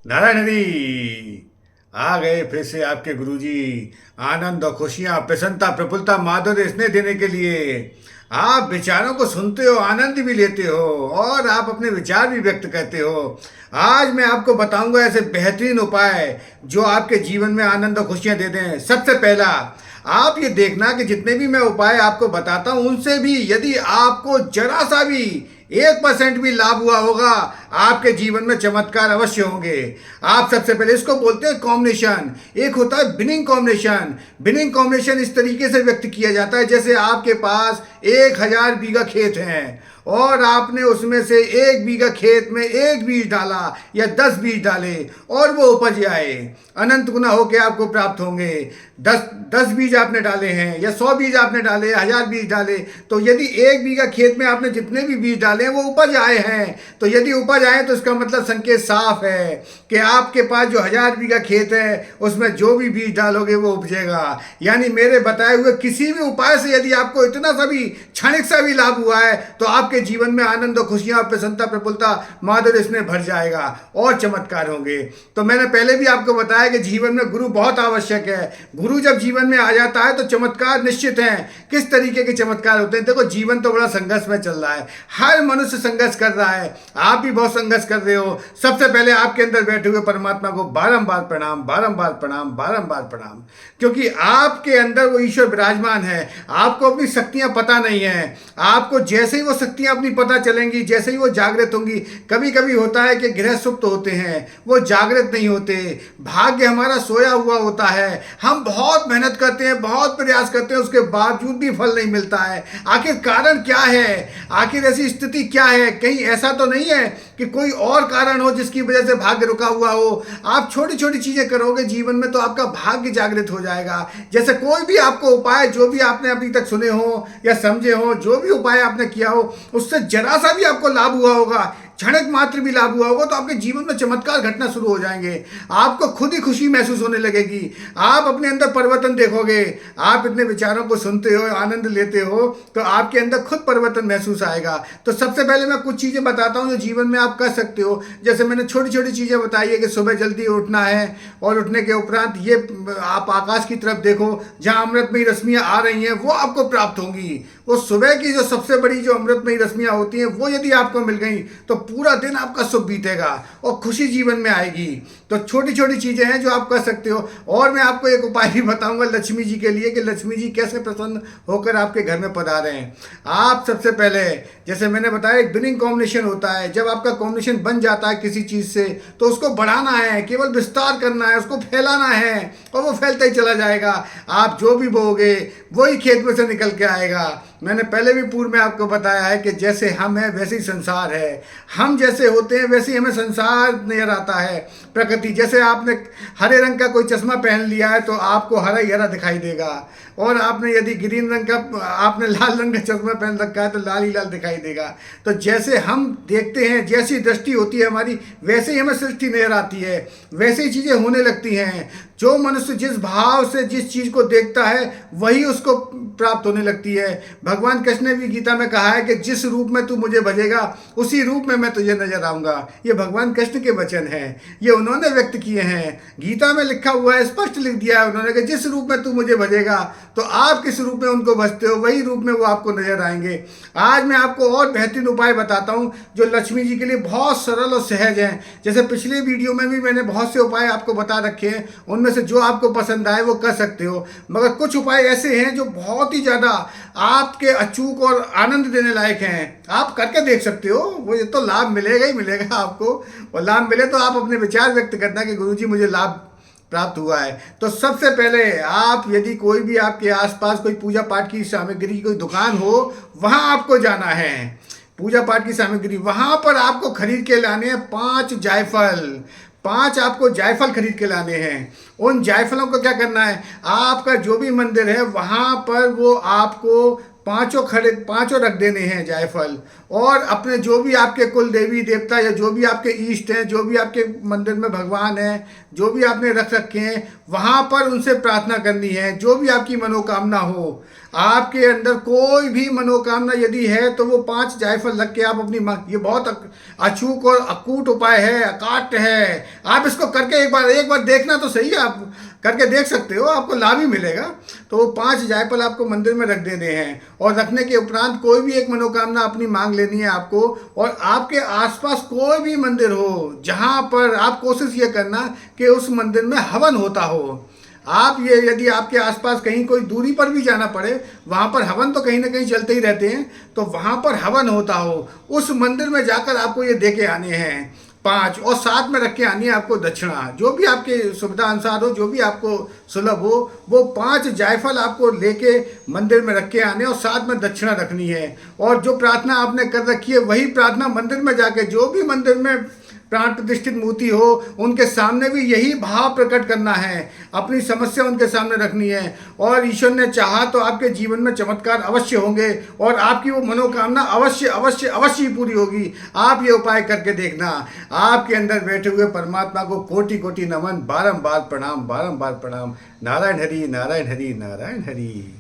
नारायण हरी। आ गए फिर से आपके गुरुजी। आनंद और खुशियां, प्रसन्नता, प्रफुल्लता, माधुर्य स्नेह देने के लिए। आप विचारों को सुनते हो, आनंद भी लेते हो और आप अपने विचार भी व्यक्त करते हो। आज मैं आपको बताऊंगा ऐसे बेहतरीन उपाय जो आपके जीवन में आनंद और खुशियां दे दें। सबसे पहला, आप ये देखना कि जितने भी मैं उपाय आपको बताता हूं उनसे भी यदि आपको जरा सा भी 1% भी लाभ हुआ होगा, आपके जीवन में चमत्कार अवश्य होंगे। आप सबसे पहले इसको बोलते हैं कॉम्बिनेशन। एक होता है बिनिंग कॉम्बिनेशन। बिनिंग कॉम्बिनेशन इस तरीके से व्यक्त किया जाता है जैसे आपके पास 1000 बीघा खेत है और आपने उसमें से 1 बीघा खेत में एक बीज डाला या 10 बीज डाले और वो उपज आए, अनंत गुना होके आपको प्राप्त होंगे। 10 बीज आपने डाले हैं या 100 बीज आपने डाले, 1000 बीज डाले, तो यदि 1 बीघा खेत में आपने जितने भी बीज डाले हैं वो उपज आए हैं, तो यदि उपज आए तो इसका मतलब संकेत साफ है कि आपके पास जो 1000 बीघा खेत है उसमें जो भी बीज डालोगे वो उपजेगा। यानी मेरे बताए हुए किसी भी उपाय से यदि आपको इतना सा भी क्षणिक सा भी लाभ हुआ है तो आपके जीवन में आनंद और खुशियां, प्रसन्नता, प्रफुल्लता, माधुर्य इसमें भर जाएगा और चमत्कार होंगे। तो मैंने पहले भी आपको बताया कि जीवन में गुरु बहुत आवश्यक है। गुरु जब जीवन में आ जाता है तो चमत्कार निश्चित है। किस तरीके के चमत्कार होते हैं? देखो, जीवन तो बड़ा संघर्ष में चल रहा है, हर मनुष्य संघर्ष कर रहा है, आप भी बहुत संघर्ष कर रहे हो। सबसे पहले आपके अंदर बैठे हुए परमात्मा को बारंबार प्रणाम, बारंबार प्रणाम, बारंबार प्रणाम, क्योंकि आपके अंदर वो ईश्वर विराजमान है। आपको अपनी शक्तियां पता नहीं है। आपको जैसे ही वो शक्तियां अपनी पता चलेंगी, जैसे ही वो जागृत होंगी, कभी कभी होता है कि गृह सुप्त होते हैं, वो जागृत नहीं होते, भाग्य हमारा सोया हुआ होता है। हम बहुत मेहनत करते हैं, बहुत प्रयास करते हैं, उसके बावजूद भी फल नहीं मिलता है। आखिर कारण क्या है? आखिर ऐसी स्थिति क्या है? कहीं ऐसा तो नहीं है कि कोई और कारण हो जिसकी वजह से भाग्य रुका हुआ हो? आप छोटी छोटी चीजें करोगे जीवन में तो आपका भाग्य जागृत हो जाएगा। जैसे कोई भी आपको उपाय, जो भी आपने अभी तक सुने हो या समझे हो, जो भी उपाय आपने किया हो, उससे जरा सा भी आपको लाभ हुआ होगा, क्षणिक मात्र भी लाभ हुआ होगा, तो आपके जीवन में चमत्कार घटना शुरू हो जाएंगे। आपको खुद ही खुशी महसूस होने लगेगी, आप अपने अंदर परिवर्तन देखोगे। आप इतने विचारों को सुनते हो, आनंद लेते हो, तो आपके अंदर खुद परिवर्तन महसूस आएगा। तो सबसे पहले मैं कुछ चीज़ें बताता हूँ जो जीवन में आप कर सकते हो। जैसे मैंने छोटी छोटी चीज़ें बताई है कि सुबह जल्दी उठना है और उठने के उपरांत ये आप आकाश की तरफ देखो, जहाँ अमृतमयी रश्मियाँ आ रही हैं वो आपको प्राप्त होंगी। वो सुबह की जो सबसे बड़ी जो अमृतमयी रश्मियाँ होती हैं वो यदि आपको मिल गई तो पूरा दिन आपका शुभ बीतेगा और खुशी जीवन में आएगी। तो छोटी छोटी चीज़ें हैं जो आप कर सकते हो। और मैं आपको एक उपाय भी बताऊंगा लक्ष्मी जी के लिए कि लक्ष्मी जी कैसे प्रसन्न होकर आपके घर में पधारे हैं। आप सबसे पहले, जैसे मैंने बताया, एक बिनिंग कॉम्बिनेशन होता है। जब आपका कॉम्बिनेशन बन जाता है किसी चीज़ से तो उसको बढ़ाना है, केवल विस्तार करना है, उसको फैलाना है और वो फैलता ही चला जाएगा। आप जो भी बोओगे वही खेत में से निकल के आएगा। मैंने पहले भी पूर्व में आपको बताया है कि जैसे हम हैं वैसे ही संसार है। हम जैसे होते हैं वैसे ही हमें संसार नजर आता है। प्रकृति, जैसे आपने हरे रंग का कोई चश्मा पहन लिया है तो आपको हरा ही हरा दिखाई देगा, और आपने यदि ग्रीन रंग का, आपने लाल रंग का चश्मा पहन रखा है तो लाल ही लाल दिखाई देगा। तो जैसे हम देखते हैं, जैसी दृष्टि होती है हमारी, वैसे ही हमें सृष्टि नजर आती है, वैसे ही चीज़ें होने लगती हैं। जो मनुष्य जिस भाव से जिस चीज़ को देखता है वही उसको प्राप्त होने लगती है। भगवान कृष्ण ने भी गीता में कहा है कि जिस रूप में तू मुझे भजेगा उसी रूप में मैं तुझे नजर आऊंगा। ये भगवान कृष्ण के वचन हैं, ये उन्होंने व्यक्त किए हैं। गीता में लिखा हुआ है, स्पष्ट लिख दिया है उन्होंने कि जिस रूप में तू मुझे भजेगा, तो आप किस रूप में उनको भजते हो वही रूप में वो आपको नजर आएंगे। आज मैं आपको और बेहतरीन उपाय बताता हूँ जो लक्ष्मी जी के लिए बहुत सरल और सहज हैं। जैसे पिछले वीडियो में भी मैंने बहुत से उपाय आपको बता रखे हैं, उनमें से जो आपको पसंद आए वो कर सकते हो। मगर कुछ उपाय ऐसे हैं जो बहुत ही ज़्यादा आपके अचूक और आनंद देने लायक हैं। आप करके देख सकते हो, वो ये तो लाभ मिलेगा ही मिलेगा आपको। और लाभ मिले तो आप अपने विचार व्यक्त करना कि गुरुजी मुझे लाभ प्राप्त हुआ है। तो सबसे पहले आप, यदि कोई भी आपके आसपास कोई पूजा पाठ की सामग्री की कोई दुकान हो, वहां आपको जाना है। पूजा पाठ की सामग्री वहां पर आपको खरीद के लाने हैं 5 जायफल। 5 आपको जायफल खरीद के लाने हैं। उन जायफलों को क्या करना है, आपका जो भी मंदिर है वहां पर वो आपको पांचों रख देने हैं जायफल। और अपने जो भी आपके कुल देवी देवता या जो भी आपके इष्ट हैं, जो भी आपके मंदिर में भगवान हैं, जो भी आपने रख रखे हैं, वहाँ पर उनसे प्रार्थना करनी है। जो भी आपकी मनोकामना हो, आपके अंदर कोई भी मनोकामना यदि है तो वो 5 जायफल रख के आप अपनी ये बहुत अचूक और अकूट उपाय है, अकाट है। आप इसको करके एक बार देखना तो सही है, आप करके देख सकते हो, आपको लाभ ही मिलेगा। तो वो 5 जायफल आपको मंदिर में रख देने हैं और रखने के उपरांत कोई भी एक मनोकामना अपनी मांग लेनी है आपको। और आपके आसपास कोई भी मंदिर हो जहाँ पर आप कोशिश ये करना कि उस मंदिर में हवन होता हो। आप ये यदि आपके आसपास कहीं कोई दूरी पर भी जाना पड़े, वहाँ पर हवन तो कहीं ना कहीं चलते ही रहते हैं, तो वहाँ पर हवन होता हो उस मंदिर में जाकर आपको ये दे के आने हैं 5। और साथ में रख के आनी है आपको दक्षिणा, जो भी आपके सुविधा अनुसार हो, जो भी आपको सुलभ हो, वो 5 जायफल आपको लेके मंदिर में रख के आने और साथ में दक्षिणा रखनी है। और जो प्रार्थना आपने कर रखी है वही प्रार्थना मंदिर में जाके, जो भी मंदिर में प्राण प्रतिष्ठित मूर्ति हो, उनके सामने भी यही भाव प्रकट करना है, अपनी समस्या उनके सामने रखनी है। और ईश्वर ने चाहा तो आपके जीवन में चमत्कार अवश्य होंगे और आपकी वो मनोकामना अवश्य अवश्य अवश्य ही पूरी होगी। आप ये उपाय करके देखना। आपके अंदर बैठे हुए परमात्मा को कोटि कोटि नमन, बारंबार प्रणाम, बारंबार प्रणाम। नारायण हरि, नारायण हरि, नारायण हरि।